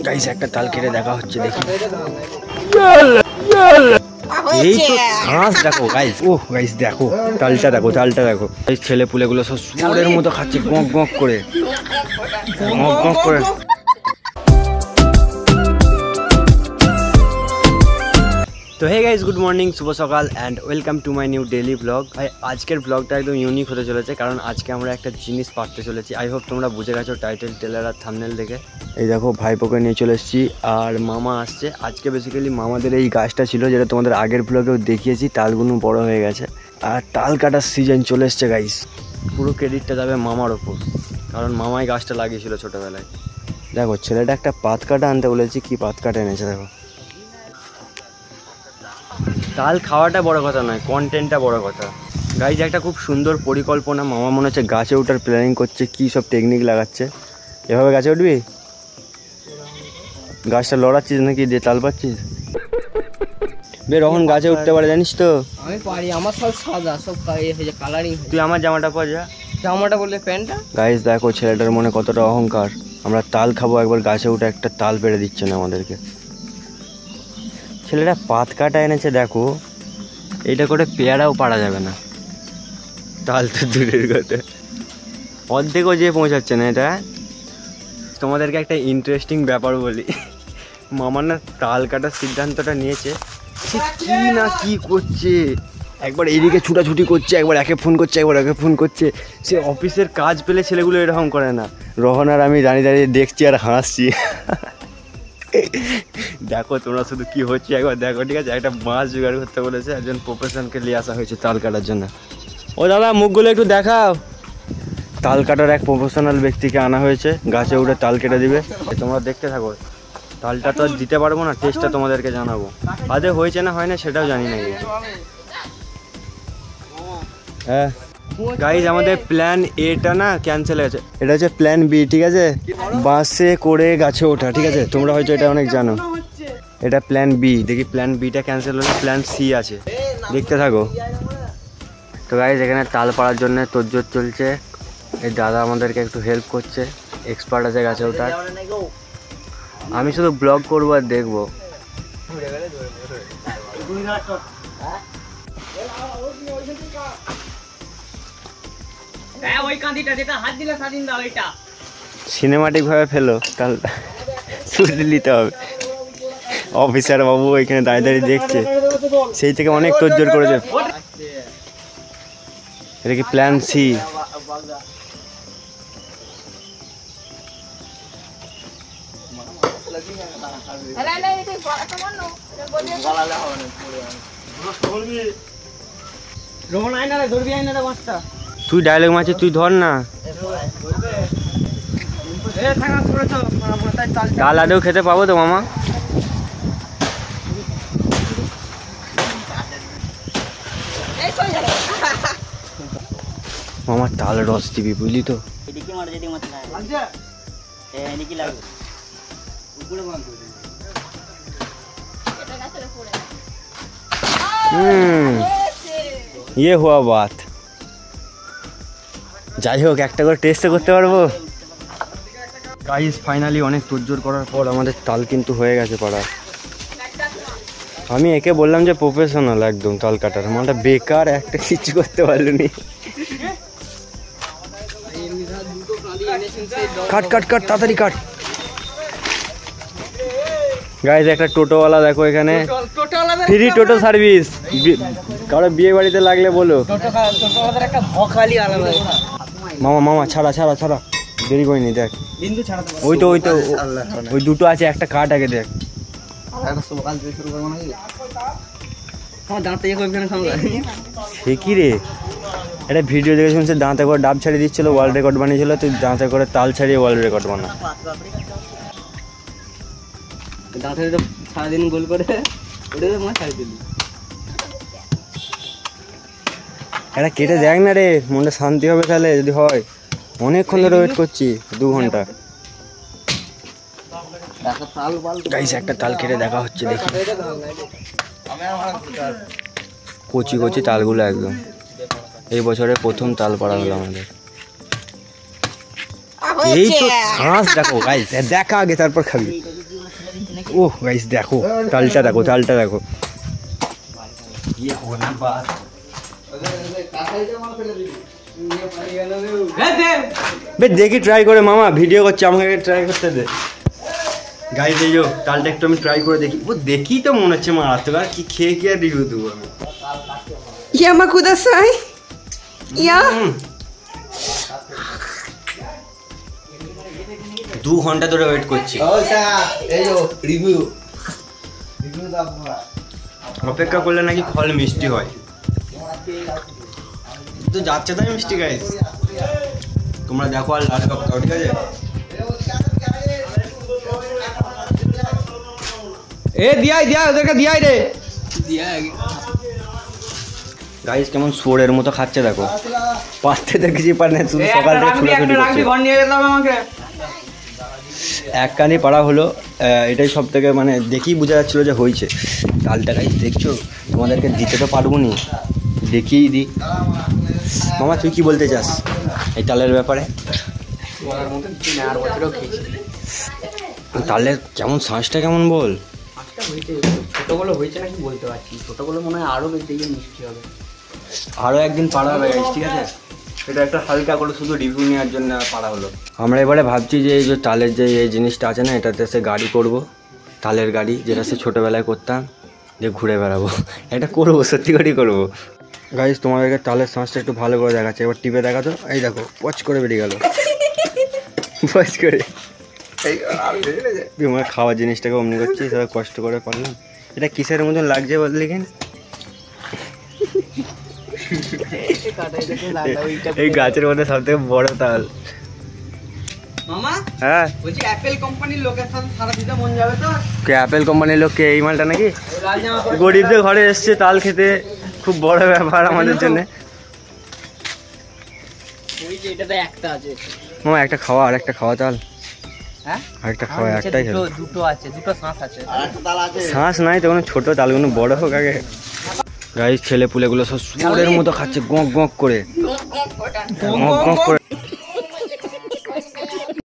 Guys একটা তাল কেটে দেখা হচ্ছে, দেখি এই তো শ্বাস দেখো গাইস। ও গাইস দেখো তালটা দেখো, তালটা দেখো। এই ছেলে পুলেগুলো সব শুয়োরের মতো খাচ্ছে, গঁক গঁক করে, গঁক গঁক করে। তো হে গাইস, গুড মর্নিং, শুভ সকাল and welcome to my new daily blog. আজকের ব্লগটা একদম ইউনিক হতে চলেছে, কারণ আজকে আমরা একটা জিনিস পাঠতে চলেছি। আই হোপ তোমরা বুঝে গেছো টাইটেল, ট্রেলার আর থাম্বনেল দেখে। এই দেখো ভাইপোকে নিয়ে চলে এসেছি আর মামা আসছে আজকে। বেসিক্যালি মামাদের এই গাছটা ছিল যেটা তোমাদের আগের ব্লগেও দেখিয়েছি, তালগুলো বড় হয়ে গেছে আর তাল কাটার সিজন চলে এসছে গাইস। পুরো ক্রেডিটটা যাবে মামার ওপর, কারণ মামাই গাছটা লাগিয়েছিল ছোটোবেলায়। দেখো ছেলেটা একটা পাত কাটা আনতে বলেছি, কি পাত কাটা এনেছে দেখো। তাল খাওয়াটা বড় কথা নয়, কন্টেন্টটা বড় কথা গাইজ। একটা খুব সুন্দর পরিকল্পনা, মামা মনে হচ্ছে গাছে ওঠার প্ল্যানিং করছে, কী সব টেকনিক লাগাচ্ছে। এভাবে গাছে উঠবি? গাছটা লড়াচ্ছিস নাকি দিয়ে তাল পাচ্ছিস? বে রহন গাছে উঠতে পারে জানিস তো? আমি পারি, আমার সব সাদা, সব কালারিং। তুই আমার জামাটা পর যা, জামাটা বললে প্যান্টটা। গাইজ দেখো ছেলেটার মনে কতটা অহংকার। আমরা তাল খাবো, একবার গাছে উঠে একটা তাল পেড়ে দিচ্ছে না আমাদেরকে। ছেলেটা পাত কাটা এনেছে দেখো, এইটা করে পেয়ারাও পারা যাবে না, তাল তো দূরের কথা, অর্ধেকও যেয়ে পৌঁছাচ্ছে না। এটা তোমাদেরকে একটা ইন্টারেস্টিং ব্যাপার বলি, মামার না তাল কাটার সিদ্ধান্তটা নিয়েছে, সে কী না কী করছে। একবার এদিকে ছুটাছুটি করছে, একবার একে ফোন করছে, একবার একে ফোন করছে। সে অফিসের কাজ পেলে ছেলেগুলো এরকম করে না। রহন আর আমি দাঁড়িয়ে দাঁড়িয়ে দেখছি আর হাসছি। দেখো তোমরা শুধু কি হচ্ছে একবার দেখো, ঠিক আছে? একটা মাছ জোগাড় করতে বলেছে, একজন প্রফেশনকে নিয়ে আসা হয়েছে তাল কাটার জন্য। ও দাদা মুখগুলো একটু দেখাও। তাল কাটার এক প্রফেশনাল ব্যক্তিকে আনা হয়েছে, গাছে উঠে তাল কেটে দিবে। তোমরা দেখতে থাকো, তালটা তো দিতে পারবো না, টেস্টটা তোমাদেরকে জানাবো। আদে হয়েছে না হয় না সেটাও জানি না। হ্যাঁ গাইজ, আমাদের প্ল্যান এটা না ক্যান্সেল হয়েছে, এটা হচ্ছে প্ল্যান বি, ঠিক আছে? বাসে করে গাছে ওঠা, ঠিক আছে? তোমরা হয়তো এটা অনেক জানো। এটা প্ল্যান বি, দেখি প্ল্যান বিটা ক্যান্সেল হলে প্ল্যান সি আছে, দেখতে থাকো। তো গাইজ এখানে তাল পাড়ার জন্য তোড়জোড় চলছে। এই দাদা আমাদেরকে একটু হেল্প করছে, এক্সপার্ট আছে গাছে ওঠার। আমি শুধু ব্লগ করবো আর দেখবো। সিনেমাটিক ভাবে ফেলো তালটা, শুধু নিতে হবে। অফিসার বাবু এখানে দাঁড়িয়ে দাঁড়িয়ে দেখছে, সেই থেকে অনেক তোড়জোড় করেছে। এটা কি প্ল্যান সি? তুই ডায়লগ মারছিস, তুই ধর না। তাল আদেও খেতে পাবো তো মামা? মামার তাল রস দিবি বুঝলি তো? ইয়ে হুয়া বাত। যাই হোক, একটা করে টেস্ট করতে পারবো। গাইস ফাইনালি অনেক তোড়জোড় করার পর আমাদের তাল কিন্তু হয়ে গেছে পাড়া। আমি একে বললাম যে প্রফেশনাল একদম তাল কাটার, মানটা বেকার একটা কিছু করতে পারলুনি। কাট কাট কাট, তাড়াতাড়ি কাট। গাইস একটা টোটোওয়ালা দেখো এখানে, ফ্রি টোটো সার্ভিস। কারো বিয়ে বাড়িতে লাগলে বলো। মামা মামা ছাড়া ছাড়া ছাড়া, দেরি করিনি, দেখ ওই তো ওই দুটো আছে, একটা কাট আগে দেখ। সে কি রে, একটা ভিডিও দেখে শুনছে দাঁতে করে ডাব ছাড়িয়ে দিচ্ছিল, ওয়ার্ল্ড রেকর্ড বানিয়েছিল। তুই দাঁতে করে তাল ছাড়িয়ে ওয়ার্ল্ড রেকর্ড বানা। সারাদিন গোল করে ছাড়িয়ে দিলি। এটা কেটে দেখ না রে, মনটা শান্তি হবে তাহলে যদি হয়। অনেকক্ষণ ধরে ওয়েট করছি, 2 ঘন্টা। গাইস একটা তাল কেটে দেখা হচ্ছে, দেখি। কচি কচি তালগুলো একদম, এই বছরে প্রথম তাল পাড়া হলো আমাদের। এই তো শ্বাস দেখো গাইস, দেখা আগে তারপর খাবি। ওহ গাইস দেখো তালটা দেখো, তালটা দেখো। দেখি ট্রাই করে, মামা ভিডিও করছে, আমাকে ট্রাই করতে দে। গাইস এই যো তালটা একটু আমি ট্রাই করে দেখি। ও দেখি তো মনে হচ্ছে মারাত্মক, আর কি খেয়ে কি আর রিভিউ দেবো আমি। ইয়ামা কুদাসাই ইয়া 2 ঘন্টা ধরে ওয়েট করছি, অপেক্ষা করলে নাকি ফল মিষ্টি হয়। তো যাচ্ছে তাই মিষ্টি গাইস, তোমরা দেখো। আর লাস্ট কাপ খাও, ঠিক আছে? এ দিয়াই ওদেরকে দিয়াই রে গাইস কেমন সোরের মতো খাচ্ছে দেখো, পারতে তো কিছু পারে না, শুধু সকাল থেকে ছুটাছুটি করছে। এক কানি পাড়া হলো, এটাই সব থেকে মানে দেখেই বোঝা যাচ্ছিলো যে হয়েছে। তালটা গাইস দেখছো, তোমাদেরকে দিতে তো পারবো নি, দেখিয়েই দিই। মামা তুই কি বলতে চাস এই তালের ব্যাপারে? তালের কেমন শ্বাসটা কেমন বল? ছোটগুলো হয়েছে নাকি বলতে পারছি, ছোটগুলো মনে হয় আরো বেশি মিষ্টি হবে। আরও একদিন পাড়া হবে গাইস, ঠিক আছে? এটা একটা হালকা করে শুধু রিভিউ নেওয়ার জন্য পাড়া হলো। আমরা এবারে ভাবছি যে এই যে তালের যে এই জিনিসটা আছে না, এটাতে সে গাড়ি করব, তালের গাড়ি, যেটা সে ছোটোবেলায় করতাম, যে ঘুরে বেড়াবো। এটা করবো, সত্যি করেই করবো। গাইস তোমাদেরকে তালের শ্বাসটা একটু ভালো করে দেখাচ্ছে, এবার টিপে দেখাতো। এই দেখো পচ করে বেরিয়ে গেল, পচ করে। তোমার খাওয়ার জিনিসটাকে অমনি করছি, সবাই কষ্ট করে পারলাম। এটা কিসের মতন লাগছে বললি কেন? এই গাছের মধ্যে সব থেকে বড় তাল। মামা হ্যাঁ বলছি অ্যাপেল কোম্পানির লোকের সাথে সারা দিতে মন যাবে তো? কে অ্যাপেল কোম্পানির লোক? কে এই মালটা নাকি? গরিবদের ঘরে এসছে তাল খেতে, খুব বড় ব্যাপার আমাদের জন্য। এটাতে একটা আছে মামা একটা খাওয়া, আর একটা খাওয়া তাল। হ্যাঁ আরেকটা খাওয়া, একটাই খেলো। দুটো আছে, দুটো শ্বাস আছে। শ্বাস নাই তো, কোনো ছোট তালগুলো বড় হোক আগে। গাইস ছেলে পুলেগুলো সব সুরের মতো খাচ্ছে, গঁক গঁক করে, গঁক গঁক করে।